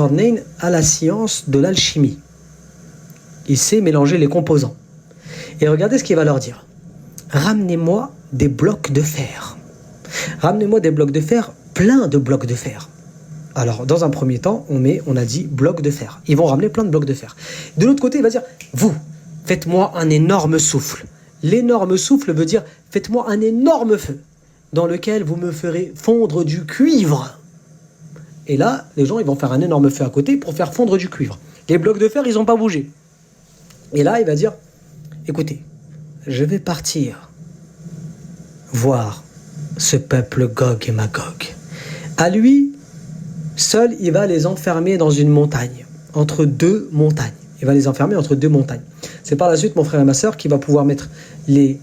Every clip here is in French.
al-Qarnayn a la science de l'alchimie. Il sait mélanger les composants. Et regardez ce qu'il va leur dire. Ramenez-moi des blocs de fer. Ramenez-moi des blocs de fer, plein de blocs de fer. Alors, dans un premier temps, on a dit blocs de fer. Ils vont ramener plein de blocs de fer. De l'autre côté, il va dire, vous, faites-moi un énorme souffle. L'énorme souffle veut dire, faites-moi un énorme feu dans lequel vous me ferez fondre du cuivre. Et là, les gens, ils vont faire un énorme feu à côté pour faire fondre du cuivre. Les blocs de fer, ils n'ont pas bougé. Et là, il va dire, écoutez, je vais partir voir ce peuple Gog et Magog. À lui, seul, il va les enfermer dans une montagne, entre deux montagnes. Il va les enfermer entre deux montagnes. C'est par la suite, mon frère et ma sœur, qui va pouvoir mettre les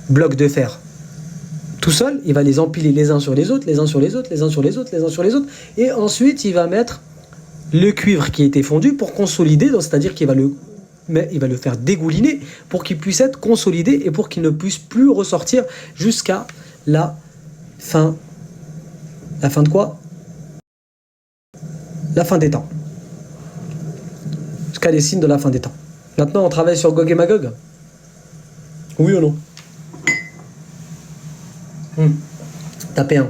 blocs de fer tout seul. Il va les empiler les uns sur les autres, les uns sur les autres, les uns sur les autres, les uns sur les autres. Et ensuite, il va mettre le cuivre qui a été fondu pour consolider, c'est-à-dire qu'il va le faire dégouliner pour qu'il puisse être consolidé et pour qu'il ne puisse plus ressortir jusqu'à la fin. La fin de quoi? La fin des temps. Jusqu'à les signes de la fin des temps. Maintenant, on travaille sur Gog et Magog? Oui ou non? Tapez un.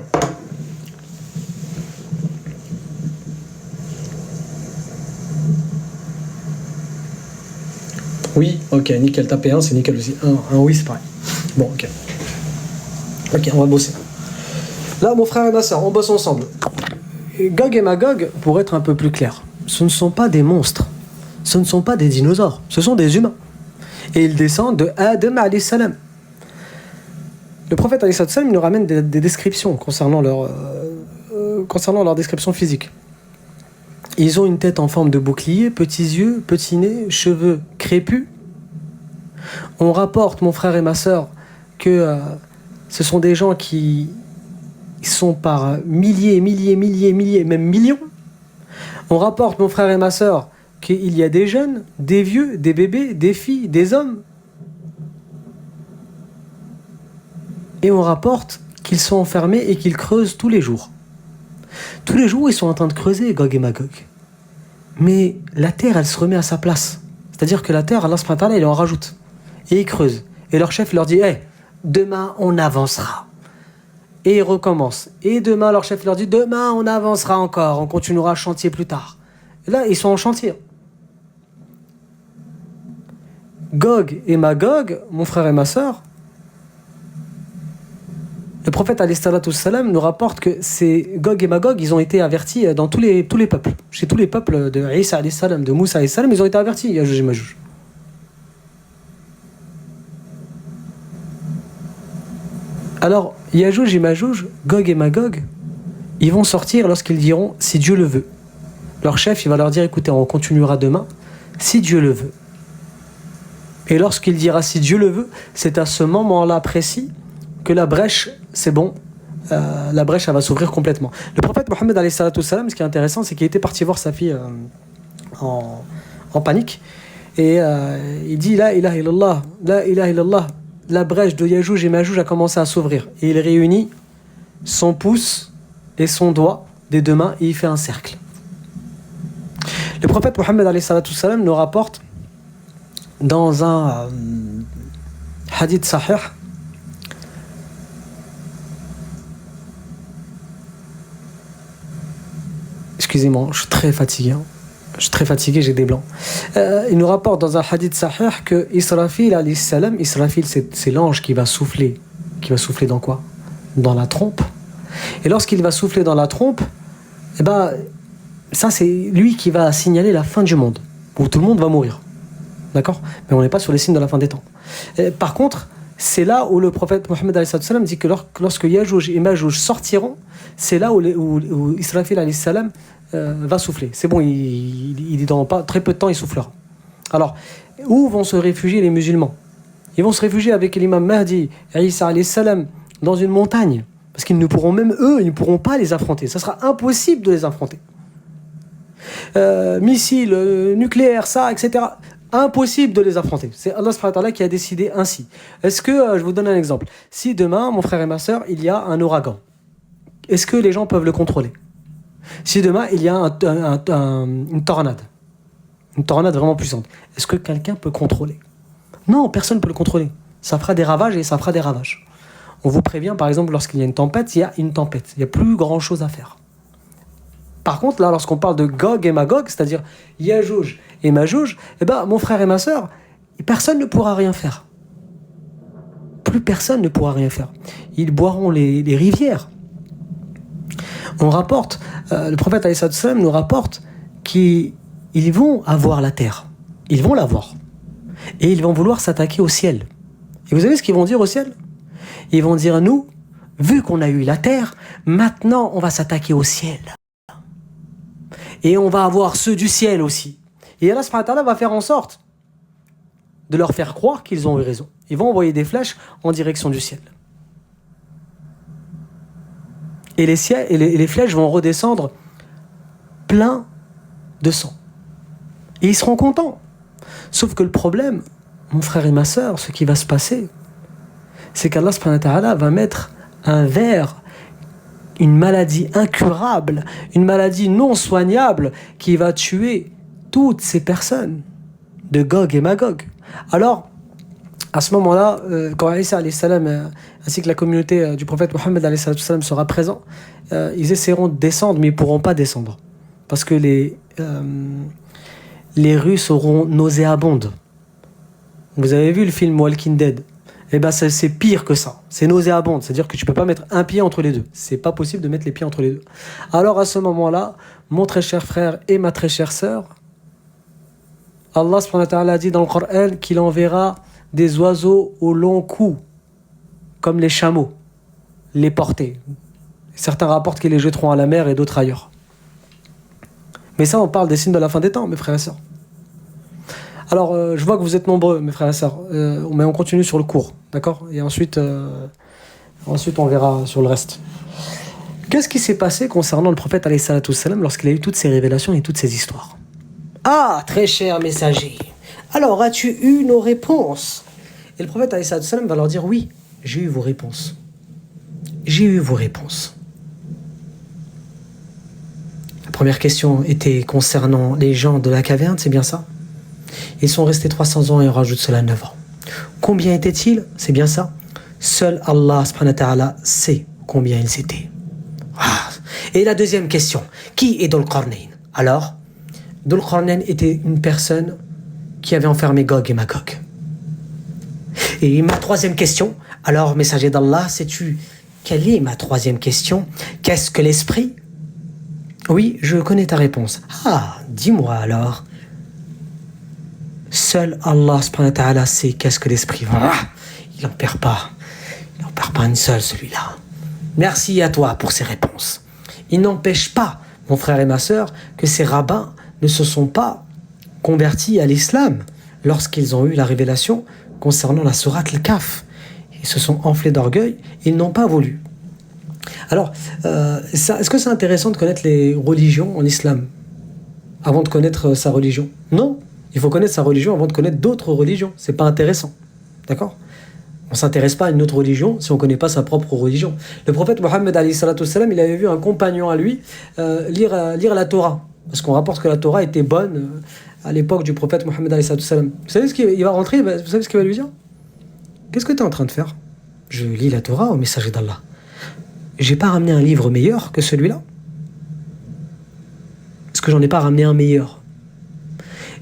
Oui, ok, nickel, tapez un, c'est nickel aussi. Un oui, c'est pareil. Bon, ok. Ok, on va bosser. Là, mon frère et ma soeur, on bosse ensemble. Et Gog et Magog, pour être un peu plus clair, ce ne sont pas des monstres. Ce ne sont pas des dinosaures. Ce sont des humains. Et ils descendent de Adam alayhi salam. Le prophète alayhi salam nous ramène des descriptions concernant leur description physique. Ils ont une tête en forme de bouclier, petits yeux, petits nez, cheveux crépus. On rapporte, mon frère et ma sœur, que ce sont des gens qui sont par milliers, même millions. On rapporte, mon frère et ma sœur, qu'il y a des jeunes, des vieux, des bébés, des filles, des hommes. Et on rapporte qu'ils sont enfermés et qu'ils creusent tous les jours. Tous les jours, ils sont en train de creuser, Gog et Magog. Mais la terre, elle se remet à sa place. C'est-à-dire que la terre, Allah subhanahu wa ta'ala, il en rajoute. Et ils creusent. Et leur chef leur dit, hey, demain, on avancera. Et ils recommencent. Et demain, leur chef leur dit, demain, on avancera encore. On continuera le chantier plus tard. Et là, ils sont en chantier. Gog et Magog, mon frère et ma sœur, le prophète alayhi salatu wassalam nous rapporte que ces Gog et Magog, ils ont été avertis dans tous les peuples. Chez tous les peuples de Isa alayhi salam, de Moussa alayhi salam, ils ont été avertis, Yajouj et Majouj. Alors, Yajouj et Majouj, Gog et Magog, ils vont sortir lorsqu'ils diront « si Dieu le veut ». Leur chef, il va leur dire « écoutez, on continuera demain, si Dieu le veut ». Et lorsqu'il dira « si Dieu le veut », c'est à ce moment-là précis que la brèche, c'est bon, la brèche, elle va s'ouvrir complètement. Le prophète Mohammed alayhi salatu wassalam, ce qui est intéressant, c'est qu'il était parti voir sa fille en panique. Et il dit « la ilaha illallah, la ilaha illallah ». La brèche de Yajouj et Majouj a commencé à s'ouvrir. Et il réunit son pouce et son doigt des deux mains et il fait un cercle. Le prophète Mohammed alayhi salatu wassalam nous rapporte dans un hadith sahih excusez-moi, je suis très fatigué. J'ai des blancs. Il nous rapporte dans un hadith sahih que Israfil alayhi salam, Israfil c'est l'ange qui va souffler. Qui va souffler dans quoi? Dans la trompe. Et lorsqu'il va souffler dans la trompe, eh ben, ça c'est lui qui va signaler la fin du monde, où tout le monde va mourir. D'accord? Mais on n'est pas sur les signes de la fin des temps. Par contre, c'est là où le prophète Mohammed alayhi salam dit que lorsque Yajouj et Majouj sortiront, c'est là où Israfil alayhi salam va souffler. C'est bon, il est dans pas très peu de temps, il soufflera. Alors, où vont se réfugier les musulmans? Ils vont se réfugier avec l'imam Mahdi et Isa alayhi salam dans une montagne, parce qu'ils ne pourront même eux, ils ne pourront pas les affronter. Ça sera impossible de les affronter. Missiles, nucléaires, ça, etc. Impossible de les affronter. C'est Allah subhanahu wa ta'ala qui a décidé ainsi. Est-ce que, je vous donne un exemple. Si demain, mon frère et ma sœur, il y a un ouragan, est-ce que les gens peuvent le contrôler? Si demain, il y a une tornade vraiment puissante, est-ce que quelqu'un peut contrôler? Non, personne ne peut le contrôler. Ça fera des ravages et ça fera des ravages. On vous prévient, par exemple, lorsqu'il y a une tempête, il y a une tempête. Il n'y a plus grand-chose à faire. Par contre, là, lorsqu'on parle de Gog et Magog, c'est-à-dire Yajouj et Majouj, eh ben, mon frère et ma sœur, personne ne pourra rien faire. Plus personne ne pourra rien faire. Ils boiront les rivières. On rapporte, le prophète alayhi salatu wassalam nous rapporte qu'ils vont avoir la terre. Ils vont l'avoir. Et ils vont vouloir s'attaquer au ciel. Et vous savez ce qu'ils vont dire au ciel? Ils vont dire, nous, vu qu'on a eu la terre, maintenant on va s'attaquer au ciel. Et on va avoir ceux du ciel aussi. Et Allah subhanahu wa ta'ala va faire en sorte de leur faire croire qu'ils ont eu raison. Ils vont envoyer des flèches en direction du ciel. Et les flèches vont redescendre plein de sang. Et ils seront contents. Sauf que le problème, mon frère et ma sœur, ce qui va se passer, c'est qu'Allah subhanahu wa ta'ala va mettre un ver, une maladie incurable, une maladie non soignable qui va tuer toutes ces personnes de Gog et Magog. Alors, à ce moment-là, quand Isa alayhi salam ainsi que la communauté du prophète Mohammed alayhi salam sera présent, ils essaieront de descendre, mais ils ne pourront pas descendre. Parce que les rues seront nauséabondes. Vous avez vu le film Walking Dead? Eh bien, c'est pire que ça. C'est nauséabond. C'est-à-dire que tu ne peux pas mettre un pied entre les deux. C'est pas possible de mettre les pieds entre les deux. Alors, à ce moment-là, mon très cher frère et ma très chère sœur, Allah subhanahu wa ta'ala a dit dans le Coran qu'il enverra des oiseaux au long cou, comme les chameaux, les porter. Certains rapportent qu'ils les jetteront à la mer et d'autres ailleurs. Mais ça, on parle des signes de la fin des temps, mes frères et sœurs. Alors, je vois que vous êtes nombreux, mes frères et sœurs, mais on continue sur le cours, d'accord? Et ensuite, on verra sur le reste. Qu'est-ce qui s'est passé concernant le prophète alayhi salatu wassalam lorsqu'il a eu toutes ces révélations et toutes ces histoires? Ah, très cher messager, alors as-tu eu nos réponses? Et le prophète alayhi salatu wassalam va leur dire, oui, j'ai eu vos réponses. J'ai eu vos réponses. La première question était concernant les gens de la caverne, c'est bien ça? Ils sont restés 300 ans et on rajoute cela 9 ans. Combien étaient-ils? C'est bien ça. Seul Allah subhanahu wa ta'ala sait combien ils étaient. Ah. Et la deuxième question, qui est Dhul Qarnayn? Alors, Dhul Qarnayn était une personne qui avait enfermé Gog et Magog. Et ma troisième question, alors messager d'Allah, sais-tu quelle est ma troisième question? Qu'est-ce que l'esprit? Oui, je connais ta réponse. Ah, dis-moi alors. Seul Allah subhanahu wa ta'ala sait qu'est-ce que l'esprit. Ah, il n'en perd pas. Il n'en perd pas une seule, celui-là. Merci à toi pour ces réponses. Il n'empêche pas, mon frère et ma sœur, que ces rabbins ne se sont pas convertis à l'islam lorsqu'ils ont eu la révélation concernant la sourate al-Kahf. Ils se sont enflés d'orgueil, ils n'ont pas voulu. Alors, est-ce que c'est intéressant de connaître les religions en islam avant de connaître sa religion? Non. Il faut connaître sa religion avant de connaître d'autres religions. C'est pas intéressant. D'accord? On s'intéresse pas à une autre religion si on connaît pas sa propre religion. Le prophète Mohammed alayhi salatu wassalam, il avait vu un compagnon à lui lire la Torah. Parce qu'on rapporte que la Torah était bonne à l'époque du prophète Mohammed alayhi salatu wassalam. Vous savez ce qu'il va rentrer? Vous savez ce qu'il va lui dire? Qu'est-ce que tu es en train de faire? Je lis la Torah au messager d'Allah. J'ai pas ramené un livre meilleur que celui-là? Est-ce que j'en ai pas ramené un meilleur?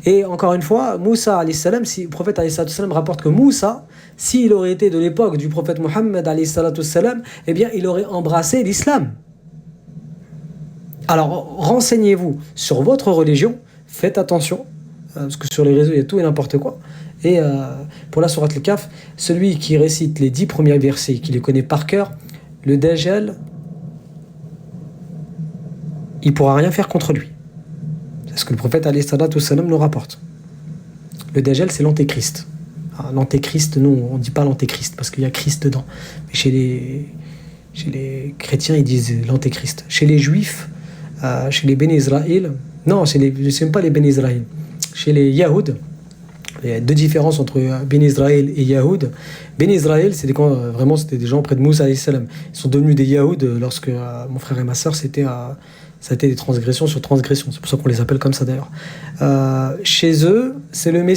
Et encore une fois, Moussa alayhi salam, si le prophète alayhi salam rapporte que Moussa, s'il aurait été de l'époque du prophète Mohammed alayhi salam, eh bien il aurait embrassé l'islam. Alors renseignez-vous sur votre religion, faites attention, parce que sur les réseaux il y a tout et n'importe quoi. Et pour la sourate al-Kahf, celui qui récite les 10 premiers versets, qui les connaît par cœur, le Dajjal, il ne pourra rien faire contre lui. C'est ce que le prophète alayhi salam nous rapporte. Le Dajjal, c'est l'antéchrist. L'antéchrist, nous, on ne dit pas l'antéchrist parce qu'il y a Christ dedans. Mais chez les chrétiens, ils disent l'antéchrist. Chez les juifs, chez les Béné Israël, non, c'est même pas les Béné Israël. Chez les Yahoud, il y a deux différences entre Béné Israël et Yahoud. Béné Israël, c'était des gens près de Moussa alayhi salam. Ils sont devenus des Yahoud lorsque mon frère et ma sœur s'étaient Ça a été des transgressions sur transgressions. C'est pour ça qu'on les appelle comme ça d'ailleurs. Chez eux, c'est le Messie